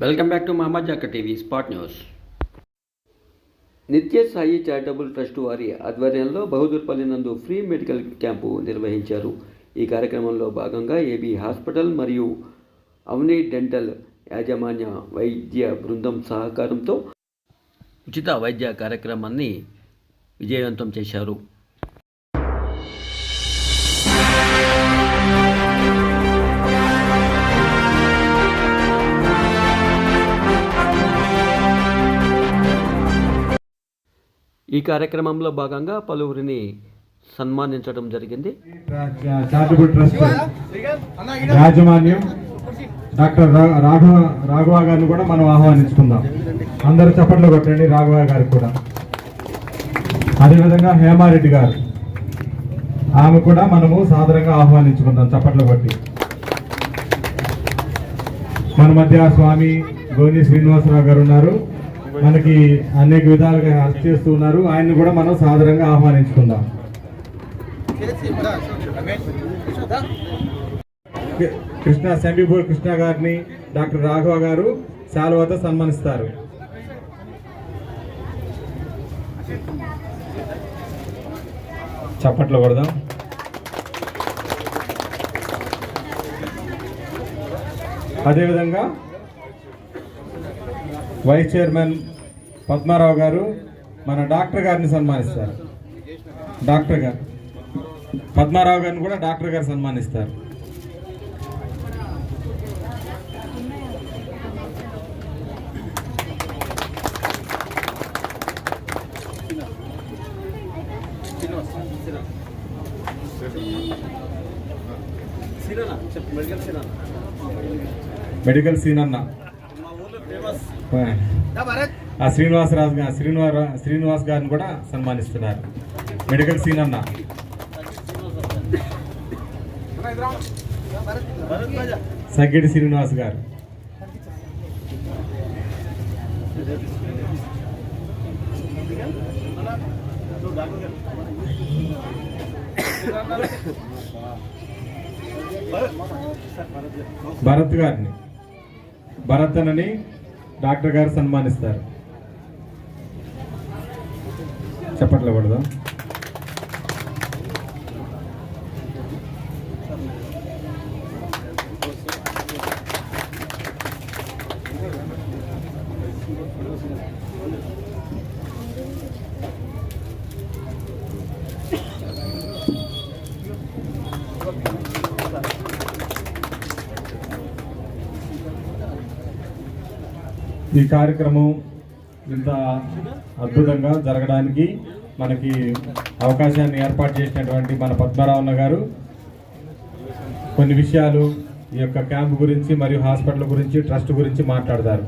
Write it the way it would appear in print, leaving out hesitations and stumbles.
Welcome back to Mamajaka TV spot news. Nitya Sai charitable trust వారి ఆధ్వర్యంలో బహదూర్పల్లి నందు ఫ్రీ మెడికల్ క్యాంపు నిర్వహించారు. ఈ కార్యక్రమంలో భాగంగా ఏబీ హాస్పిటల్ మరియు అవని డెంటల్ యాజమాన్య వైద్య బృందం సహకారంతో ఉచిత వైద్య కార్యక్రమాన్ని విజయవంతం చేశారు. ఈ కార్యక్రమంలో భాగంగా పలువురిని సన్మానించడం జరిగింది. చారిటబుల్ ట్రస్ట్ యాజమాన్యం డాక్టర్ రాఘవ గారిని కూడా మనం ఆహ్వానించుకుందాం. అందరూ చప్పట్లు కొట్టండి రాఘవ గారికి కూడా. అదేవిధంగా హేమారెడ్డి గారు, ఆమె కూడా మనము సాదరంగా ఆహ్వానించుకుందాం చప్పట్లు కొట్టి. మన మధ్య స్వామి గోని శ్రీనివాసరావు గారు ఉన్నారు, మనకి అనేక విధాలుగా హెల్ప్ చేస్తూ ఉన్నారు. ఆయన్ని కూడా మనం సాదరంగా ఆహ్వానించుకుందాం. కృష్ణ సెంబిపూర్ కృష్ణ గారిని డాక్టర్ రాఘవ గారు శాలువాతో సన్మానిస్తారు. చప్పట్లు కొడదాం. అదేవిధంగా వైస్ చైర్మన్ పద్మారావు గారు మన డాక్టర్ గారిని సన్మానిస్తారు. డాక్టర్ గారు పద్మారావు గారిని కూడా డాక్టర్ గారు సన్మానిస్తారు. మెడికల్ సీనన్న శ్రీనివాస్ గారిని కూడా సన్మానిస్తున్నారు. మెడికల్ సీన్ అన్న సగ్గిడి శ్రీనివాస్ గారు, భరత్ గారిని భరత్ అని డాక్టర్ గారు సన్మానిస్తారు. చప్పట్లు కొడదాం. ఈ కార్యక్రమం ఇంత అద్భుతంగా జరగడానికి మనకి అవకాశాన్ని ఏర్పాటు చేసినటువంటి మన పద్మారావన్న గారు కొన్ని విషయాలు ఈ యొక్క క్యాంప్ గురించి మరియు హాస్పిటల్ గురించి ట్రస్ట్ గురించి మాట్లాడతారు.